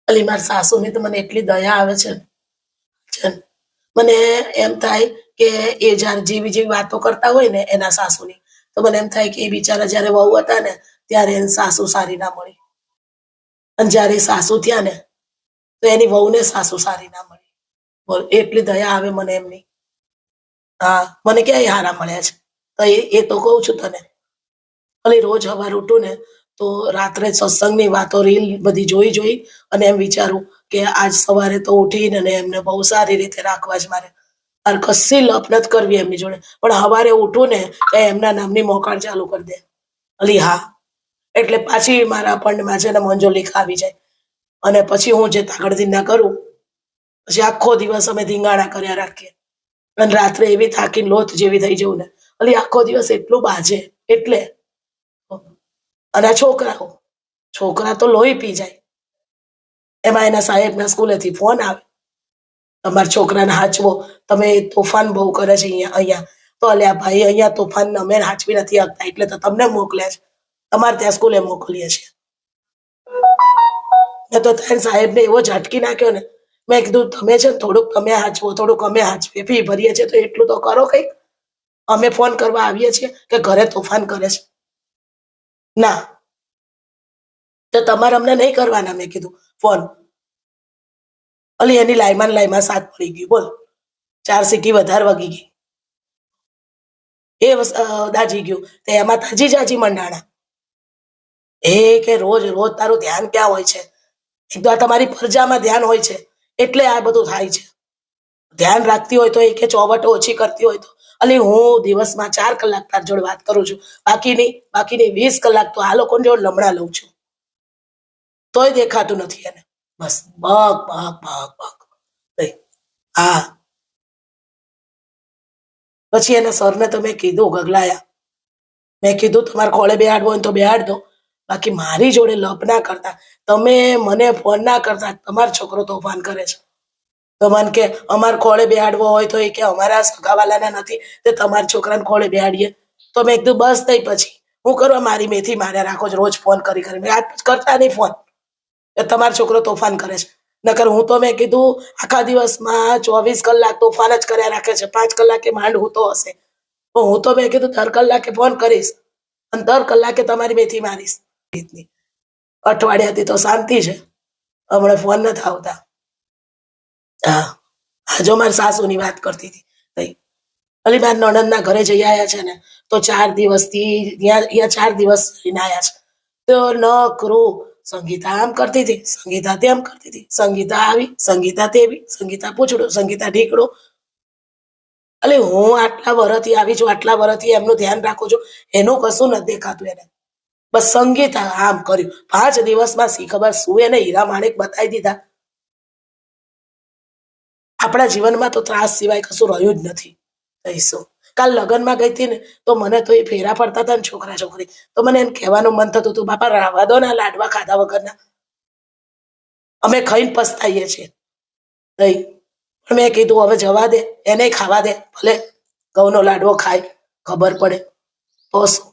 અલી મારી સાસુની તો મને એટલી દયા આવે છે છે ને. મને એમ થાય કે એ જ્યારે જેવી જેવી વાતો કરતા હોય ને એના સાસુની, તો મને એમ થાય કે એ બિચારા જ્યારે વહુ હતા ને ત્યારે એની સાસુ સારી ના મળી, અને જ્યારે એ સાસુ થયા ને તો એની વહુને સાસુ સારી ના મળી. બોલ એટલી દયા આવે મને એમની. હા, મને ક્યાંય હારા મળ્યા છે. તો એ તો કહું છું તને. અને રોજ સવાર ઉઠું ને તો રાત્રે સત્સંગની વાતો રીલ બધી જોઈ અને એમ વિચારું કે આજ સવારે તો ઉઠીને અને એમને બહુ સારી રીતે રાખવા જ મારે. અને કશી લપ નથી કરવી એમની જોડે. પણ સવારે ઉઠું ને તો એમના નામની મોકાણ ચાલુ કરી દે. અલી હા, એટલે પાછી મારા ફંડમાં છે ને મંજોલિકા આવી જાય. અને પછી હું જે તાકડથી ના કરું, પછી આખો દિવસ અમે ધીંગાણા કર્યા રાખીએ. અને રાત્રે એવી થાકીને લોથ જેવી થઈ જવું ને, અલી આખો દિવસ એટલું બાજે એટલે. અને આ છોકરા તો લોહી પી જાય. એમાં એના સાહેબના સ્કૂલેથી ફોન આવે, તમારા છોકરાને હાચવો, તમે તોફાન બહુ કરે છે અહીંયા. તો અલ્યા ભાઈ, અહીંયા તોફાન અમે હાચવી નથી શકતા એટલે તો તમને મોકલ્યા છે, તમારે ત્યાં સ્કૂલે મોકલીએ છીએ. મેં તો ત્યાં સાહેબને એવો ઝટકી નાખ્યો ને, મેં કીધું તમે છે ને થોડુંક તમે હાચવો, થોડુંક અમે હાચવીએ, ફી ભરીએ છીએ તો એટલું તો કરો કંઈક. અમે ફોન કરવા આવીએ છીએ કે ઘરે તોફાન કરે છે? ના, તો તમારે અમને નહીં કરવાના, મેં કીધું ફોન. અલી એની લાઈમાં સાત પડી ગઈ, બોલ. 4 સીટી વધારે વગી ગઈ. દાજી ગયું તો એમાં તાજી જાજી મંડાણા. કે રોજ રોજ તારું ધ્યાન ક્યાં હોય છે? એક તો આ તમારી પ્રજામાં ધ્યાન હોય છે એટલે આ બધું થાય છે. ધ્યાન રાખતી હોય તો એ કે ચોવટો ઓછી કરતી હોય તો. અલી હું દિવસમાં 4 કલાક તાર જોડે વાત કરું છું, બાકીની 20 કલાક તો આ લોકોને જોડે લમણા લઉં છું. તોય દેખાતું નથી એને. બસ બક બક બક બક. હા, પછી એના સરને તો મેં કીધું, ગગલાયા, મેં કીધું તમારે ખોળે બેહાડવો હોય તો બેહાડ દો, બાકી મારી જોડે લપ ના કરતા. તમે મને ફોન ના કરતા, તમારો છોકરો તોફાન કરે છે. તો મને કે અમારે ખોળે બેહાડવો હોય તો એ કે અમારા સગાવાલાના નથી તે તમારા છોકરાને ખોળે બેહાડીએ. તો મેં કીધું બસ થઈ, પછી હું કરવા મારી મેથી માર્યા રાખો છો રોજ ફોન કરી મેં આજ કરતા નહીં ફોન. એ તમારો છોકરો તોફાન કરે છે. નકર હું તો મેં કીધું આખા દિવસમાં 24 કલાક તોફાન જ કર્યા રાખે છે, 5 કલાકે માંડ હું તો હશે. તો હું તો મેં કીધું દર કલાકે ફોન કરીશ અને દર કલાકે તમારી મેથી મારીશ. અઠવાડિયાથી તો શાંતિ છે, હમણાં ફોન નથી આવતા. હા, જો મારી સાસુની વાત કરતી હતી. અલી મારા નણંદના ઘરે જઈ આવ્યા છે ને, તો 4 દિવસથી અહીંયા 4 દિવસ રહીને આવ્યા છે. તો નકરું સંગીતા આમ કરતી હતી, સંગીતા તેમ કરતી હતી, સંગીતા આવી, સંગીતા તેવી, સંગીતા પૂછડું, સંગીતા ઢીકડું. એટલે હું આટલા વર્ષથી આવી છું, આટલા વર્ષથી એમનું ધ્યાન રાખું છું, એનું કશું નથી દેખાતું એને. બસ સંગીતા આમ કર્યું, 5 દિવસમાં શી ખબર શું એને હીરા માણેક બતાવી દીધા. આપણા જીવનમાં તો ત્રાસ સિવાય કશું રહ્યું જ નથી. કહીશું કાલ લગ્નમાં ગઈ હતી ને, તો મને તો એ ફેરા પડતા હતા ને છોકરા છોકરી, તો મને એમ કહેવાનું મન થતું હતું, બાપા રાવા દો ને લાડવા ખાધા વગરના. અમે ખાઈને પસ્તાઈએ છીએ. નહીં, પણ મેં કીધું હવે જવા દે, એને ખાવા દે, ભલે ઘઉંનો લાડવો ખાય, ખબર પડે તો શું.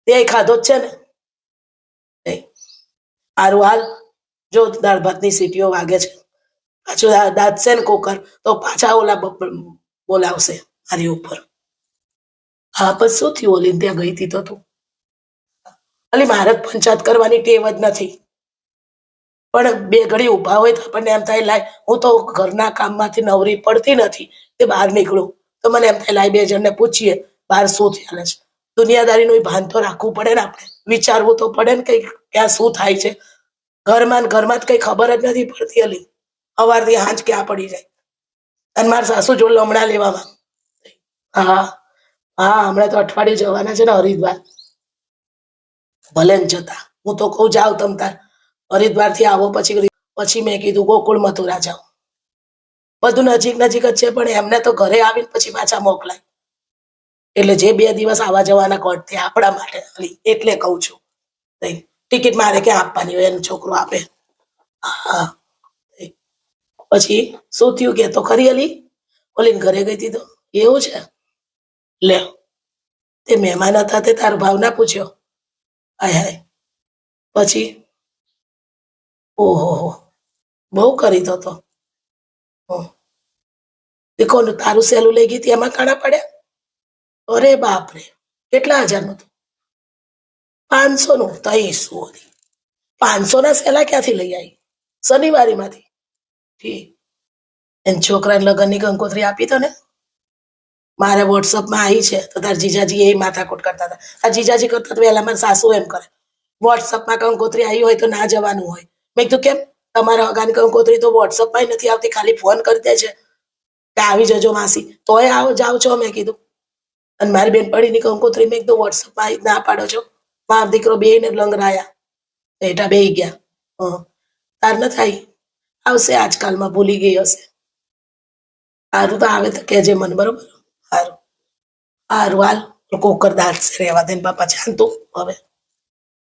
તે ખાધો જ છે ને. નહીં, હારું હાલ, જો દાળ ભાતની સીટીઓ વાગે છે, પાછું દાદશે ને કુકર તો પાછા ઓલા બોલાવશે મારી ઉપર. હા, પણ શું થયું? ઓલી ત્યાં ગઈ હતી તો તું. અલી મારે જ પંચાયત કરવાની ટેવ જ નથી. પણ બે ઘડી ઊભા હોય તો આપણને એમ થાય લાય, હું તો ઘરના કામમાંથી નવરી પડતી નથી તે બહાર નીકળું તો મને એમ થાય લાય 2 જણને પૂછીએ બહાર શું ચાલે છે. દુનિયાદારીનું ભાન તો રાખવું પડે ને, આપણે વિચારવું તો પડે ને કઈ ક્યાં શું થાય છે. ઘરમાં જ કઈ ખબર જ નથી પડતી. અલી સવારથી હાંજ ક્યાં પડી જાય. અને મારા સાસુ જો લમણા લેવામાં. હા હા, હમણાં તો અઠવાડિયે જવાના છે ને હરિદ્વાર. ભલે ને જતા, હું તો કહું જાવ તમ તાર હરિદ્વાર થી આવો, પછી મેં કીધું ગોકુળ મથુરા જાઓ. બધું નજીક નજીક જ છે, પણ એમને તો ઘરે આવીને પછી પાછા મોકલાય. એટલે જે 2 દિવસ આવા જવાના કોટ થયા આપણા માટે, એટલે કહું છું. ટિકિટ મારે ક્યાં આપવાની હોય, એનો છોકરો આપે. હા, પછી શું થયું કે તો ખરી અલી ઓલીને ઘરે ગઈ હતી તો. એવું છે? લે, તે મહેમાન હતા તે તારો ભાવ ના પૂછ્યો? હાય હાય. પછી ઓહો, બહુ કરી તો તો હં. તે કોનું તારું સહેલું લઈ ગઈ હતી એમાં કાણા પડ્યા? અરે બાપરે, કેટલા હજારનું હતું? 500 નું? તઈ શું હતી? 500 ના સહેલા ક્યાંથી લઈ આવી? શનિવારીમાંથી? ઠીક. એને છોકરાને લગ્નની કંકોત્રી આપી તો ને? મારે વોટ્સઅપમાં આવી છે તો તાર જીજાજી એ માથાકૂટ કરતા હતા. આ જીજાજી કરતા તો વહેલા મારા સાસુ એમ કરે, વોટ્સઅપમાં કંકોત્રી આવી હોય તો ના જવાનું હોય. મેં કીધું કેમ? તમારા હગાની કંકોત્રી તો વોટ્સઅપમાં નથી આવતી, ખાલી ફોન કરી દે છે કે આવી જજો માસી, તોય આવો જાઓ છો. મેં કીધું અને મારી બેનપણીની કંકોત્રી મેં કીધું વોટ્સઅપમાં આવી ના પાડો છો. મારો દીકરો બે ને લંગરાયા એટા બે ગયા. હં. તાર ન થાય આવશે, આજકાલમાં ભૂલી ગઈ હશે. સારું તો આવે તો કહેજે મને, બરોબર? સારું. સારું હાલ, કોકર દાળ છે, રહેવા દે ને બાપા, જાણ તું હવે.